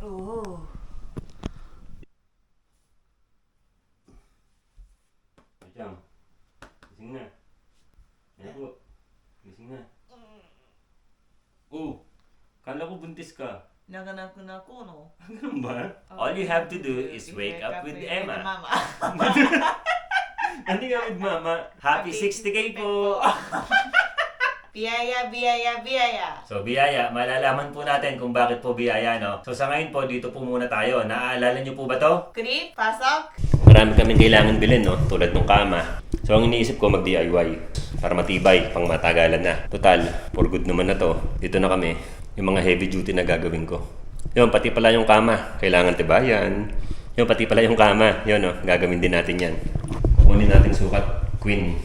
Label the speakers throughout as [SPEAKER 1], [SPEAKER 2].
[SPEAKER 1] Oo.
[SPEAKER 2] Chang, gising na. Ayan po. Gising na. Oh, kala ko buntis ka.
[SPEAKER 1] Naganaku na ako, no?
[SPEAKER 2] Ganun ba? All you have to do is wake up with Emma.
[SPEAKER 1] Mama.
[SPEAKER 2] Hindi ka with Mama. Happy 60K po!
[SPEAKER 1] Biyaya, biyaya, biyaya.
[SPEAKER 2] So, biyaya. Malalaman po natin kung bakit po biyaya, no? So, sa ngayon po, dito po muna tayo. Naaalala niyo po ba to?
[SPEAKER 1] Krip, pasok.
[SPEAKER 2] Marami kaming kailangan bilhin, no? Tulad ng kama. So, ang iniisip ko mag-DIY para matibay, pang matagalan na. Total, for good naman na to. Dito na kami. Yung mga heavy duty na gagawin ko. Yun, pati pala yung kama. Kailangan tibayan. Yun, pati pala yung kama. Yun, no? Gagawin din natin yan. Kukunin natin sukat, queen.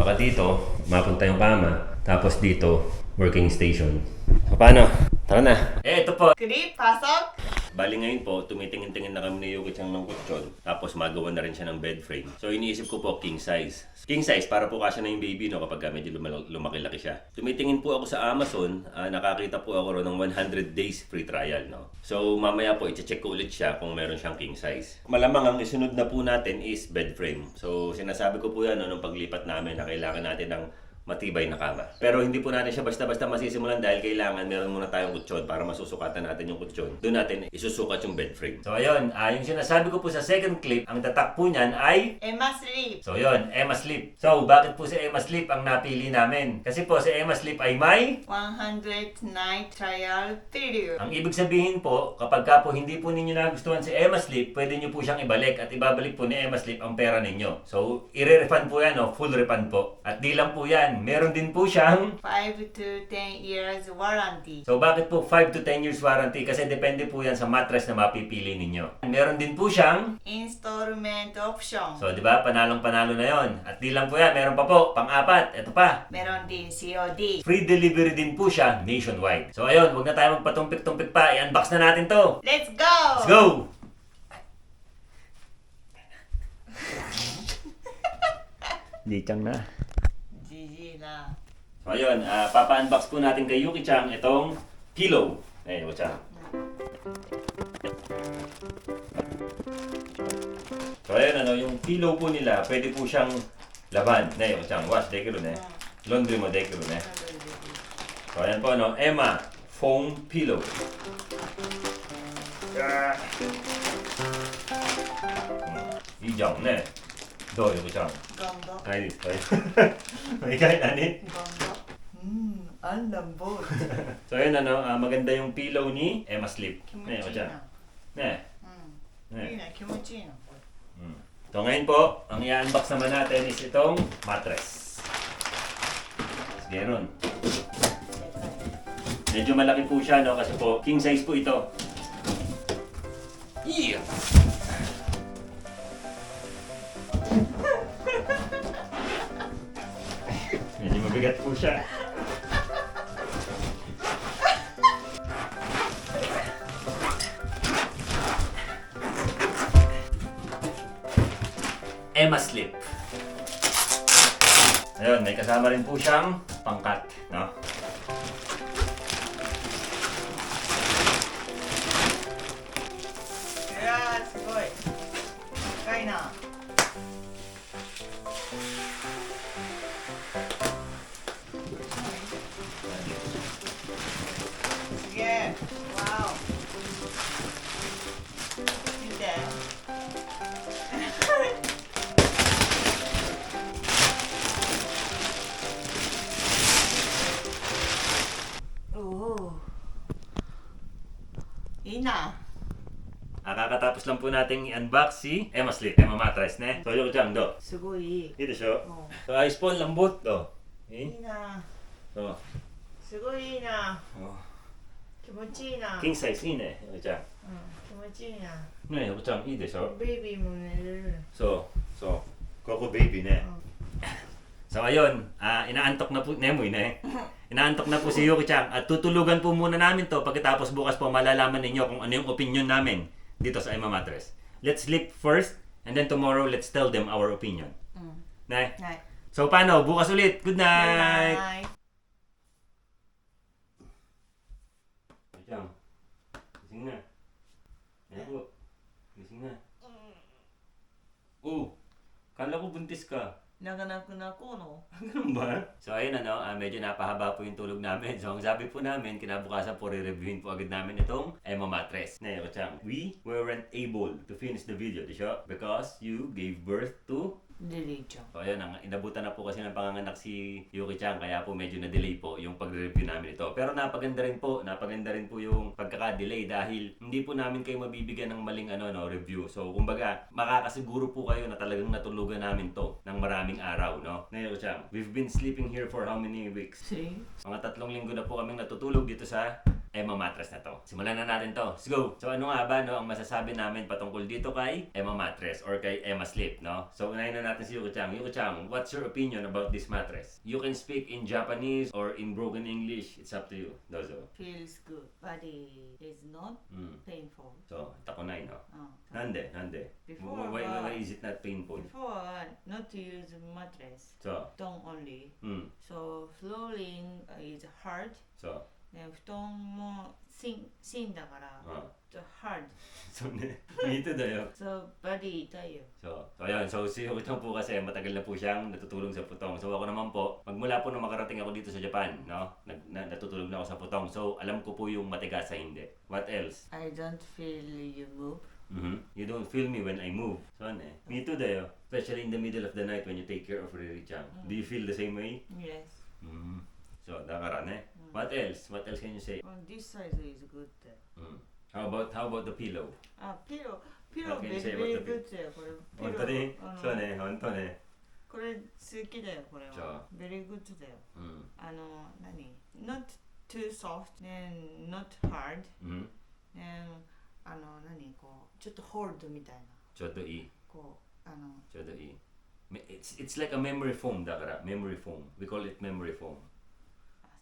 [SPEAKER 2] Baka dito, mapunta yung kama. Tapos dito, working station. So, paano? Tara na. Ito po.
[SPEAKER 1] Krip, pasok.
[SPEAKER 2] Bali ngayon po, tumitingin-tingin na kami ni Yuki-chan ng kutsyon. Tapos magawa na rin siya ng bed frame. So iniisip ko po king size. King size para po kasya na yung baby, no, kapag medyo lumaki-laki siya. Tumitingin po ako sa Amazon, nakakita po ako ron ng 100 days free trial, no. So mamaya po i-check ko ulit siya kung meron siyang king size. Malamang ang isunod na po natin is bed frame. So sinasabi ko po yan, no, nung paglipat namin na kailangan natin ng matibay na kama. Pero hindi po natin siya basta-basta masisimulan dahil kailangan meron muna tayong kutsyon para masusukatan natin yung kutsyon. Doon natin isusukat yung bed frame. So ayun, yung sinasabi ko po sa second clip, ang tatak po niyan ay
[SPEAKER 1] Emma sleep.
[SPEAKER 2] so yun, Emma Sleep. So bakit po si Emma Sleep ang napili namin? Kasi po si Emma Sleep ay may
[SPEAKER 1] 100 night trial period.
[SPEAKER 2] ang ibig sabihin po, kapag ka po hindi po ninyo nagustuhan si Emma Sleep, pwede nyo po siyang ibalik at ibabalik po ni Emma Sleep ang pera ninyo. So, i-refund po yan, no? Full refund po. At di lang po yan, meron din po siyang
[SPEAKER 1] 5 to 10 years warranty.
[SPEAKER 2] so bakit po 5 to 10 years warranty? Kasi depende po yan sa mattress na mapipili ninyo. Meron din po siyang
[SPEAKER 1] Installment option.
[SPEAKER 2] so di ba panalong-panalo na yon. At di lang po yan, meron pa po, pang-apat, ito pa.
[SPEAKER 1] Meron din COD.
[SPEAKER 2] Free delivery din po siya nationwide. So ayun, huwag na tayo magpatumpik-tumpik pa. I-unbox na natin to.
[SPEAKER 1] Let's go!
[SPEAKER 2] Let's go! Lichang na.
[SPEAKER 1] GG na.
[SPEAKER 2] So ayun, papa-unbox po natin kay Yuki-chan itong pillow. Eh, Yuki-chan. So ayun, yung pillow po nila, pwede po siyang laban. Ne, Yuki-chan, wash, dekiru ne. Laundry mo, dekiru ne. So ayan po, no, Emma foam pillow. Ijang ne. Do, Yuki-chan.
[SPEAKER 1] Ganda.
[SPEAKER 2] Ay, may kahit anin.
[SPEAKER 1] Ganda. Ang lambot.
[SPEAKER 2] So ayun, maganda yung pillow ni Emma Sleep. Ne,
[SPEAKER 1] Kimochi
[SPEAKER 2] Yuki-chan.
[SPEAKER 1] na.
[SPEAKER 2] Ne.
[SPEAKER 1] いいな、気持ちいいな、これ。
[SPEAKER 2] So ngayon po, ang i-unbox naman natin is itong mattress. Sige ron. Medyo malaki po siya, no? Kasi po, king size po ito. Yeah! Medyo mabigat po siya. Emma Sleep. Ayun, may kasama rin po siyang pangkat, no?
[SPEAKER 1] Yeah, すごい。深いな。すげえ。わお。見て。おお。いいな。
[SPEAKER 2] Kakatapos lang po nating i-unbox si Emma Sleep, Emma Mattress, ne? So, Yuki-chan, do.
[SPEAKER 1] すごいいい。
[SPEAKER 2] Dito siya.
[SPEAKER 1] うん
[SPEAKER 2] So, ayos po, ang lambot, do.
[SPEAKER 1] いいな。
[SPEAKER 2] So,
[SPEAKER 1] すごいいいな。
[SPEAKER 2] oh.
[SPEAKER 1] 気持ちいいな。
[SPEAKER 2] King size,いいね、Yuki-chan.
[SPEAKER 1] 気持ちいいな。
[SPEAKER 2] ね、Yuki-chan, いいでしょ?
[SPEAKER 1] ベイビーも寝れる。
[SPEAKER 2] So, Coco Baby, ne? So, ayun, inaantok na po, Nemoy, ne? Inaantok na po si Yuki-chan at tutulugan po muna namin to pagkatapos bukas po malalaman ninyo kung ano yung opinion namin dito sa Emma Mattress. Let's sleep first and then tomorrow let's tell them our opinion.
[SPEAKER 1] うん。
[SPEAKER 2] Ne?
[SPEAKER 1] はい。
[SPEAKER 2] So, paano? Bukas ulit. Good night!
[SPEAKER 1] Bye.
[SPEAKER 2] Gising na. buntis ka.
[SPEAKER 1] 泣かなくなこうの
[SPEAKER 2] Ganun ba? So ayun medyo napahaba po yung tulog namin. So ang sabi po namin, kinabukasan po re-reviewin po agad namin itong Emma mattress. Na Yuki-chan, we weren't able to finish the video, di siya? Because you gave birth to...
[SPEAKER 1] リリーちゃん
[SPEAKER 2] So ayun, inabutan na po kasi ng panganganak si Yuki-chan, kaya po medyo na-delay po yung pag-review namin ito. Pero napaganda rin po yung pagkaka-delay dahil hindi po namin kayo mabibigyan ng maling review. So kumbaga, makakasiguro po kayo na talagang natulugan namin to ng maraming araw, no? Na Yuki-chan, we've been sleeping here for how many weeks?
[SPEAKER 1] 3
[SPEAKER 2] Mga 3 linggo na po kaming natutulog dito sa Emma mattress na to. Simulan na natin to. Let's go! So ano nga ba ang masasabi namin patungkol dito kay Emma mattress or kay Emma Sleep, no? So unahin na natin si Yuki-chan. Yuki-chan, what's your opinion about this mattress? You can speak in Japanese or in broken English. It's up to you. Dozo.
[SPEAKER 1] feels good body is not painful
[SPEAKER 2] So, takunay, no?
[SPEAKER 1] うん
[SPEAKER 2] Nande?
[SPEAKER 1] Before,
[SPEAKER 2] Why is it not painful?
[SPEAKER 1] before not to use mattress
[SPEAKER 2] So,
[SPEAKER 1] don't only
[SPEAKER 2] so,
[SPEAKER 1] so flooring is hard
[SPEAKER 2] so,
[SPEAKER 1] ね布団も芯だから hard
[SPEAKER 2] so, dito dayo.
[SPEAKER 1] so body 痛いよ
[SPEAKER 2] So ayun. So, si Yuki-chan po kasi matagal na po siyang natutulog sa putong. So, ako naman po, magmula po na makarating ako dito sa Japan, no? Natutulog na ako sa putong. So, alam ko po yung matigas sa hindi. What else?
[SPEAKER 1] I don't feel you move
[SPEAKER 2] You don't feel me when I move. So, me too dayo. Especially in the middle of the night when you take care of Riri-chan. Do you feel the same way?
[SPEAKER 1] yes
[SPEAKER 2] So, nakarane. What else? What else can you say?
[SPEAKER 1] this size is good
[SPEAKER 2] How about the pillow?
[SPEAKER 1] pillow
[SPEAKER 2] What can you
[SPEAKER 1] very
[SPEAKER 2] say
[SPEAKER 1] very
[SPEAKER 2] about the
[SPEAKER 1] good だよこれ
[SPEAKER 2] Honto ni? So, honto ne.
[SPEAKER 1] これ好きだよこれ
[SPEAKER 2] じゃあ
[SPEAKER 1] は very good だよ何 not too soft and not hard and 何こうちょっと hold みたいな
[SPEAKER 2] ちょっといい。
[SPEAKER 1] こう
[SPEAKER 2] ちょっといい。It's like a memory foam だから、memory foam. We call it memory foam.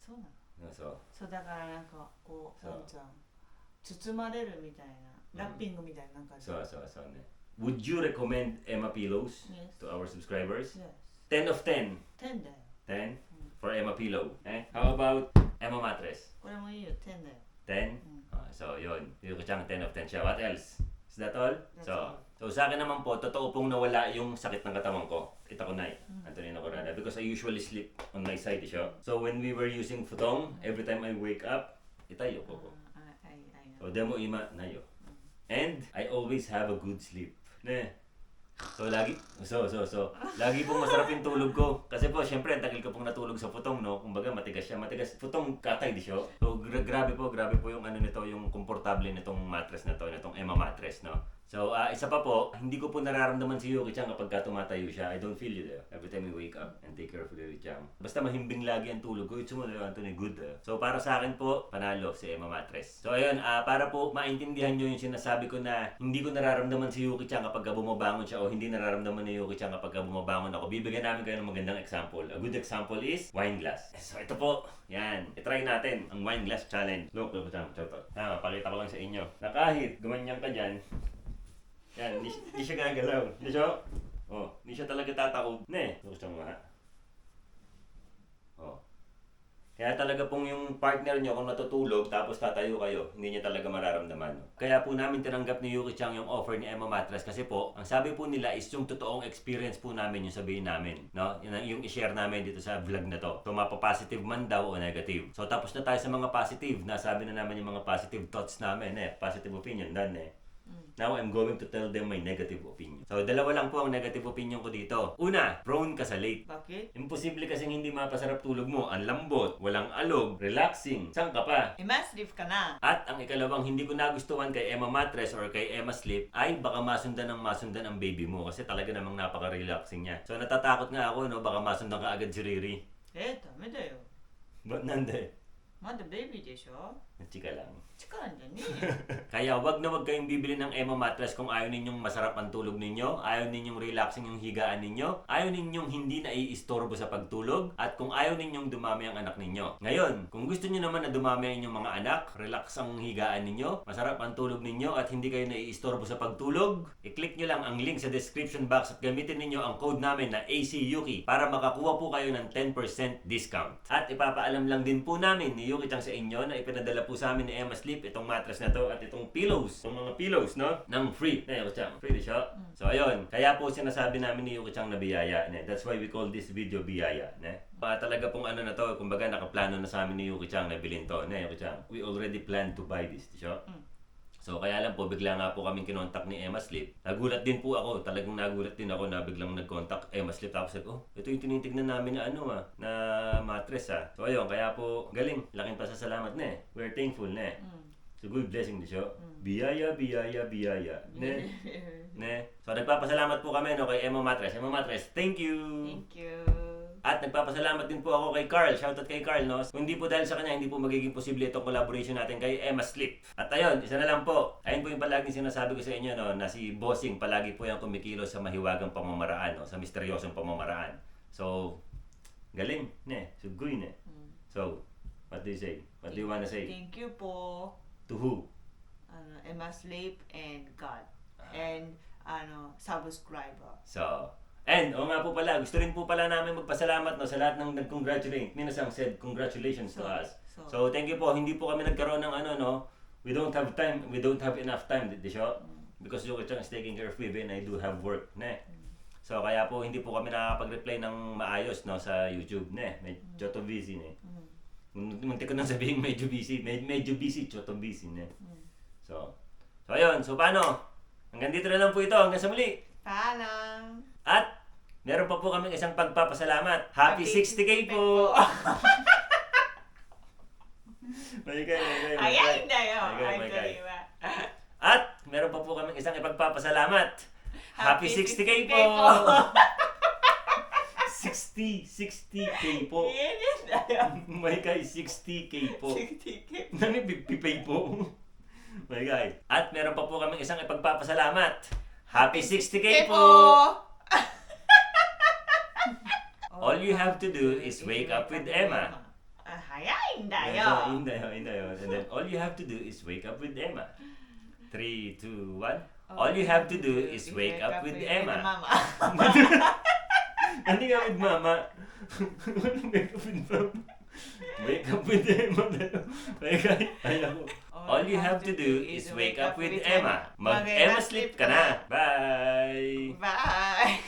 [SPEAKER 1] そうなの
[SPEAKER 2] そう。
[SPEAKER 1] そうだからなんかこう
[SPEAKER 2] そう
[SPEAKER 1] なんつうの包まれるみたいなラッピングみたいななんか
[SPEAKER 2] そうね。Would you recommend Emma pillows
[SPEAKER 1] Yes.
[SPEAKER 2] to our subscribers?
[SPEAKER 1] yes
[SPEAKER 2] 10 of 10.
[SPEAKER 1] 10だよ
[SPEAKER 2] 10 for Emma pillow. How about Emma mattress?
[SPEAKER 1] これもいいよ10だよ
[SPEAKER 2] 10? So, yun. Yuki-chan 10 of 10 siya. What else? Is that all?
[SPEAKER 1] That's
[SPEAKER 2] So,
[SPEAKER 1] all.
[SPEAKER 2] so sa akin naman po, totoo pong nawala yung sakit ng katawan ko. Kita ko na Antonino Corrada. Because I usually sleep on my side, siya. So, when we were using futong, every time I wake up, itayo ko ko. So, demo ima nayo. And I always have a good sleep. Ne. So lagi pong masarap yung tulog ko. Kasi po, syempre, ang tagal ko pong natulog sa putong, no? Kumbaga, matigas siya. Matigas. Putong katay di siya. So, grabe po yung nito, yung komportable nitong mattress na to, nitong Emma mattress, no? So, isa pa po, hindi ko po nararamdaman si Yuki-chan kapag tumatayo siya. I don't feel you there. Every time we wake up and take care of Yuki-chan. Basta mahimbing lagi ang tulog ko. It's mo na Anthony, good. So, para sa akin po, panalo si Emma mattress. So, ayun, para po maintindihan nyo yung sinasabi ko na hindi ko nararamdaman si Yuki-chan kapag bumabangon siya o hindi nararamdaman ni Yuki-chan kapag bumabangon ako. Bibigyan namin kayo ng magandang example. A good example is wine glass. So, ito po. Yan. I-try natin ang wine glass challenge. Look, pakita ko lang sa inyo na kahit gumanyan ka dyan, yan, di siya gagalaw. Di siya? Di siya talaga tataob. Gusto mo nga. Kaya talaga pong yung partner nyo, kung natutulog, tapos tatayo kayo, hindi niya talaga mararamdaman. Kaya po namin tinanggap ni Yuki-chan yung offer ni Emma mattress kasi po, ang sabi po nila is yung totoong experience po namin yung sabihin namin. No? Yung i-share namin dito sa vlog na to. So, mapa-positive man daw o negative. So, tapos na tayo sa mga positive. Nasabi na namin yung mga positive thoughts namin. Positive opinion, done Now, I'm going to tell them my negative opinion. So, dalawa lang po ang negative opinion ko dito. Una, prone ka sa late.
[SPEAKER 1] Bakit?
[SPEAKER 2] Imposible kasing hindi mapasarap tulog mo. Ang lambot, walang alog, relaxing. Saan ka pa?
[SPEAKER 1] Emma Sleep ka na
[SPEAKER 2] At ang ikalawang hindi ko nagustuhan kay Emma Mattress or kay Emma Sleep ay baka masundan ang baby mo kasi talaga namang napaka-relaxing niya. So, natatakot nga ako, no? Baka masundan ka agad si Riri.
[SPEAKER 1] ダメだよ
[SPEAKER 2] Ba't nande?
[SPEAKER 1] まだベビーでしょ
[SPEAKER 2] Chika lang.
[SPEAKER 1] 力んじゃねえよ
[SPEAKER 2] Kaya wag na wag kayong bibili ng Emma mattress kung ayaw ninyong masarap ang tulog ninyo, ayaw ninyong relaxing yung higaan ninyo, ayaw ninyong hindi naiistorbo sa pagtulog, at kung ayaw ninyong dumami ang anak ninyo. Ngayon, kung gusto niyo naman na dumami ang inyong mga anak, relax ang higaan ninyo, masarap ang tulog ninyo, at hindi kayo naiistorbo sa pagtulog, i-click nyo lang ang link sa description box at gamitin ninyo ang code namin na ACYuki para makakuha po kayo ng 10% discount. At ipapaalam lang din po namin ni Yuki-chan sa inyo na ipinadala po sa amin ni Emma Sleep itong mattress na to at itong pillows. Itong mga pillows, no? Nang free. Yuki-chan, free siya. So, ayun. Kaya po sinasabi namin ni Yuki-chan na biyaya. That's why we call this video biyaya. Talaga pong ano na to, kumbaga nakaplano na sa amin ni Yuki-chan na bilhin to. Yuki-chan, we already planned to buy this. Siya. So, kaya lang po, bigla nga po kaming kinontak ni Emma Sleep. Nagulat din po ako. Talagang nagulat din ako na biglang nag-contact Emma Sleep. Tapos sabi, ito yung tinitignan namin na na mattress So, ayun, kaya po, galing. Laking pasasalamat We're thankful So, good blessing di siya. Biyaya, biyaya, biyaya. So, nagpapasalamat po kami kay Emma Mattress. Emma Mattress, thank you!
[SPEAKER 1] Thank you.
[SPEAKER 2] At nagpapasalamat din po ako kay Carl. Shoutout kay Carl, no? Kung hindi po dahil sa kanya, hindi po magiging posible itong collaboration natin kay Emma Sleep. At ayun, isa na lang po. Ayun po yung palaging sinasabi ko sa inyo, no? Na si Bossing palagi po yung kumikilos sa mahiwagang pamamaraan, no? Sa misteryosong pamamaraan. So, galing, Sugoy, So, what do you say? What do you wanna say?
[SPEAKER 1] Thank you po.
[SPEAKER 2] To who?
[SPEAKER 1] Emma Sleep and God. And subscriber.
[SPEAKER 2] So, and, nga po pala, gusto rin po pala namin magpasalamat sa lahat ng nag-congratulate. Minasang said congratulations to us. So, thank you po. Hindi po kami nagkaroon ng we don't have time, we don't have enough time, di siya? Because Yuki-chan is taking care of me and I do have work, So, kaya po hindi po kami nakakapag-reply ng maayos sa YouTube, Medyo to busy, Muntik ko nang sabihin medyo busy, choto busy, So, ayun. So, paano? Hanggang dito na lang po ito. Hanggang sa muli.
[SPEAKER 1] Paalam.
[SPEAKER 2] At meron pa po kami isang pagpapasalamat. Happy 60K po!
[SPEAKER 1] Ayan na yun.
[SPEAKER 2] At meron pa po kami isang ipagpapasalamat. Happy 60K po! 60K po. My guy, 60K po.
[SPEAKER 1] 60K.
[SPEAKER 2] Nani pipay po. My guy. At meron pa po kami isang ipagpapasalamat. Happy 60K po! All you have to do is wake up with Emma.
[SPEAKER 1] Hindayo.
[SPEAKER 2] And then all you have to do is wake up with Emma. 3, 2, 1. All you have to do is wake up with Emma. Hindi nga with Mama. Wake up with Mama. Wake up with Emma. All you have to do is wake up with Emma. Mag-Emma Sleep ka na. Bye!
[SPEAKER 1] Bye!